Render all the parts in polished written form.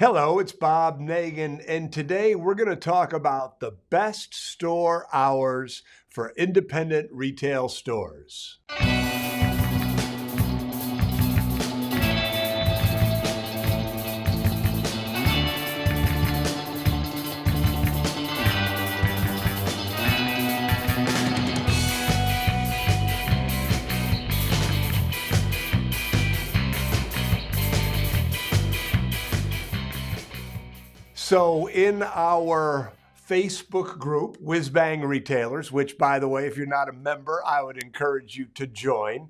Hello, it's Bob Nagin, and today we're going to talk about the best store hours for independent retail stores. So in our Facebook group, Whiz Bang Retailers, which, by the way, if you're not a member, I would encourage you to join,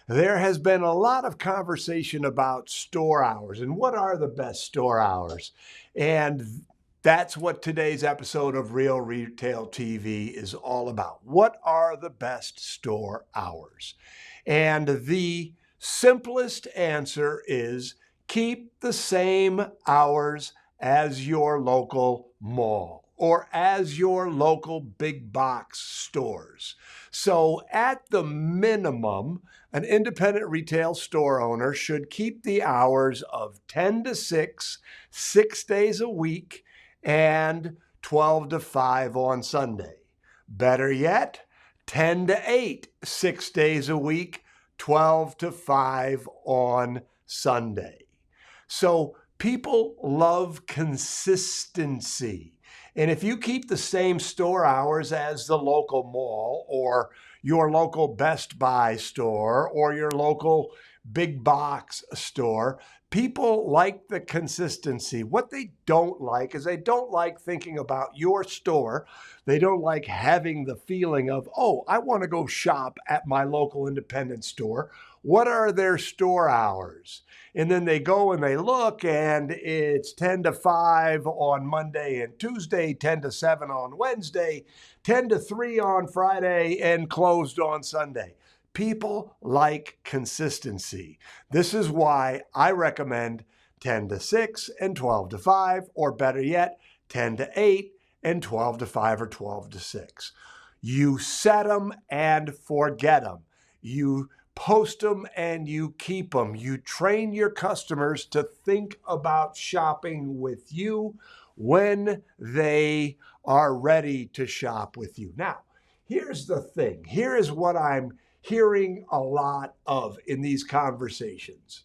there has been a lot of conversation about store hours and what are the best store hours. And that's what today's episode of Real Retail TV is all about. What are the best store hours? And the simplest answer is keep the same hours as your local mall or as your local big box stores. So at the minimum, an independent retail store owner should keep the hours of 10 to 6, 6 days a week, and 12 to 5 on Sunday. Better yet, 10 to 8, 6 days a week, 12 to 5 on Sunday. So people love consistency. And if you keep the same store hours as the local mall or your local Best Buy store or your local big box store, people like the consistency. What they don't like is they don't like thinking about your store. They don't like having the feeling of, oh, I want to go shop at my local independent store. What are their store hours? And then they go and they look and it's 10 to 5 on Monday and Tuesday, 10 to 7 on Wednesday, 10 to 3 on Friday, and closed on Sunday. People like consistency. This is why I recommend 10 to 6 and 12 to 5, or better yet, 10 to 8 and 12 to 5 or 12 to 6. You set them and forget them. You post them and you keep them. You train your customers to think about shopping with you when they are ready to shop with you. Now, here's the thing. Here is what I'm hearing a lot of in these conversations.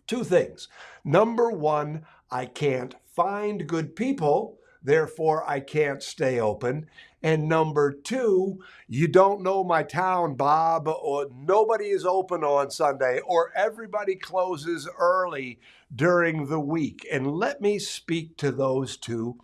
Two things. Number one, I can't find good people, therefore I can't stay open. And number two, you don't know my town, Bob, or nobody is open on Sunday, or everybody closes early during the week. And let me speak to those two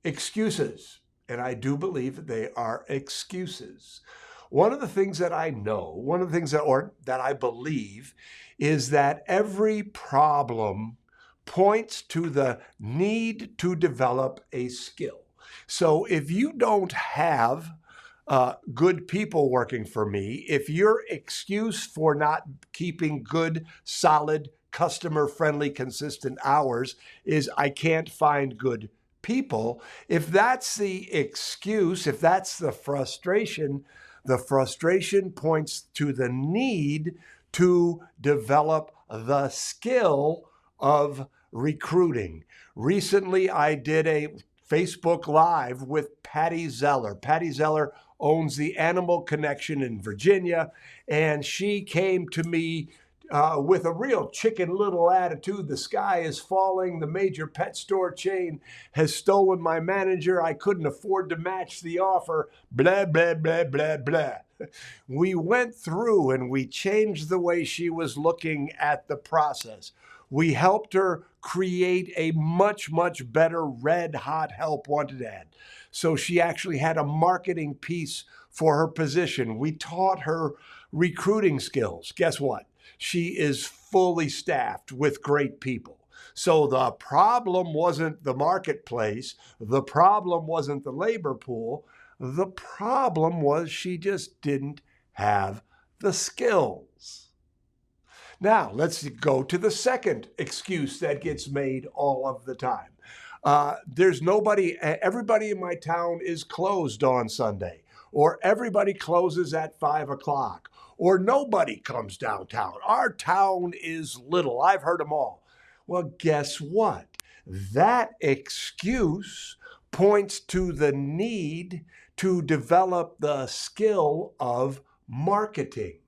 excuses. And I do believe that they are excuses. One of the things that I know, one of the things that I believe is that every problem points to the need to develop a skill. So if you don't have good people working for me, if your excuse for not keeping good, solid, customer-friendly, consistent hours is I can't find good people, if that's the excuse, if that's the frustration points to the need to develop the skill of recruiting. Recently, I did a Facebook Live with Patty Zeller. Patty Zeller owns the Animal Connection in Virginia, and she came to me with a real Chicken Little attitude. The sky is falling. The major pet store chain has stolen my manager. I couldn't afford to match the offer. Blah, blah, blah, blah, blah. We went through and we changed the way she was looking at the process. We helped her create a much, much better red hot help wanted ad. So she actually had a marketing piece for her position. We taught her recruiting skills. Guess what? She is fully staffed with great people. So the problem wasn't the marketplace. The problem wasn't the labor pool. The problem was she just didn't have the skills. Now, let's go to the second excuse that gets made all of the time. There's nobody, everybody in my town is closed on Sunday, or everybody closes at 5 o'clock, or nobody comes downtown. Our town is little. I've heard them all. Well, guess what? That excuse points to the need to develop the skill of marketing.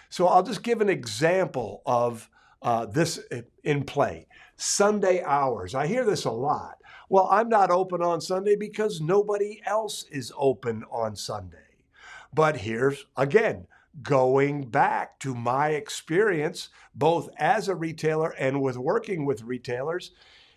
So I'll just give an example of this in play. Sunday hours. I hear this a lot. Well, I'm not open on Sunday because nobody else is open on Sunday. But here's, again, going back to my experience, both as a retailer and with working with retailers,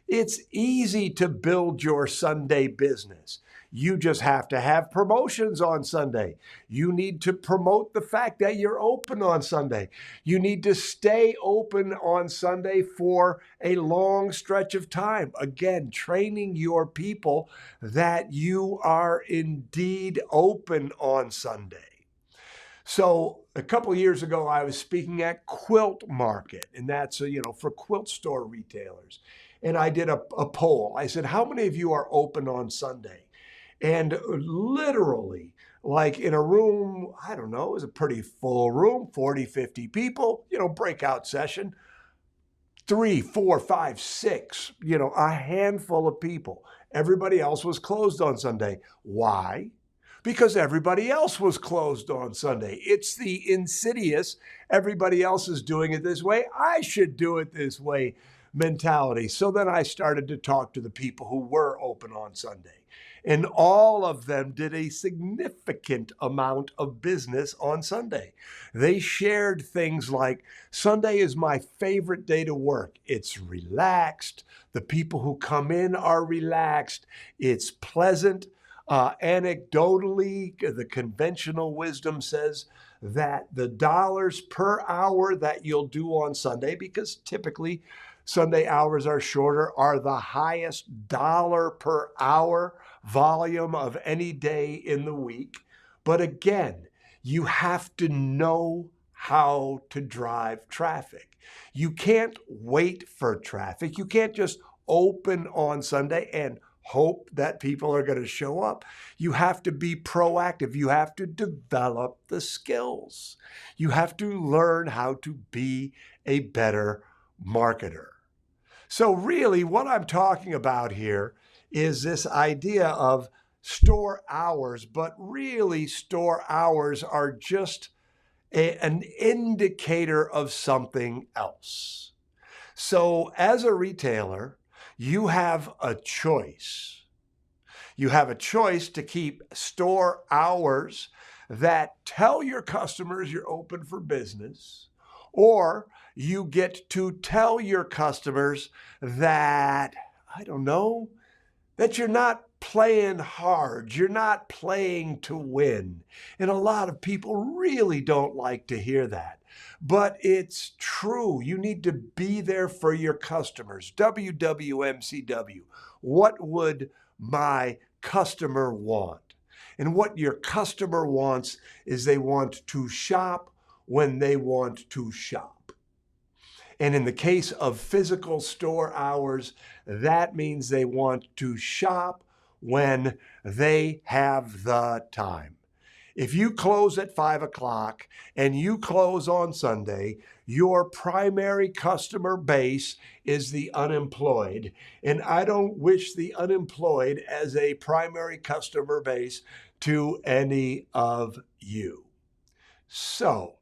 it's easy to build your Sunday business. You just have to have promotions on Sunday. You need to promote the fact that you're open on Sunday. You need to stay open on Sunday for a long stretch of time. Again, training your people that you are indeed open on Sunday. So a couple of years ago, I was speaking at Quilt Market, and that's for quilt store retailers. And I did a poll. I said, how many of you are open on Sunday? And literally, like in a room, I don't know, it was a pretty full room, 40, 50 people, breakout session, 3, 4, 5, 6, a handful of people. Everybody else was closed on Sunday. Why? Because everybody else was closed on Sunday. It's the insidious, everybody else is doing it this way, I should do it this way mentality. So then I started to talk to the people who were open on Sunday. And all of them did a significant amount of business on Sunday. They shared things like, Sunday is my favorite day to work. It's relaxed. The people who come in are relaxed. It's pleasant. Anecdotally, the conventional wisdom says that the dollars per hour that you'll do on Sunday, because typically Sunday hours are shorter, are the highest dollar per hour volume of any day in the week. But again, you have to know how to drive traffic. You can't wait for traffic. You can't just open on Sunday and hope that people are going to show up. You have to be proactive. You have to develop the skills. You have to learn how to be a better marketer. So really what I'm talking about here is this idea of store hours, but really store hours are just an indicator of something else. So as a retailer, you have a choice. You have a choice to keep store hours that tell your customers you're open for business, or you get to tell your customers that, that you're not playing hard, you're not playing to win. And a lot of people really don't like to hear that. But it's true. You need to be there for your customers. WWMCW, what would my customer want? And what your customer wants is they want to shop when they want to shop. And in the case of physical store hours, that means they want to shop when they have the time. If you close at 5 o'clock and you close on Sunday, your primary customer base is the unemployed. And I don't wish the unemployed as a primary customer base to any of you. So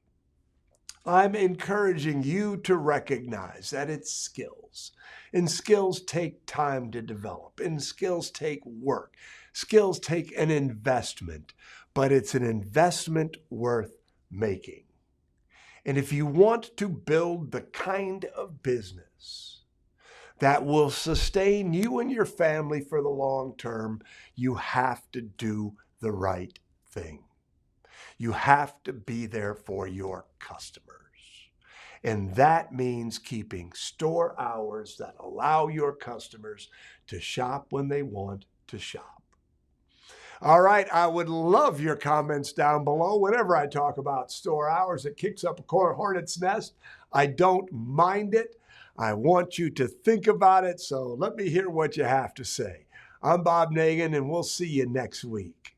I'm encouraging you to recognize that it's skills. And skills take time to develop. And skills take work. Skills take an investment. But it's an investment worth making. And if you want to build the kind of business that will sustain you and your family for the long term, you have to do the right thing. You have to be there for your customers. And that means keeping store hours that allow your customers to shop when they want to shop. All right, I would love your comments down below. Whenever I talk about store hours, it kicks up a hornet's nest. I don't mind it. I want you to think about it, so let me hear what you have to say. I'm Bob Nagin, and we'll see you next week.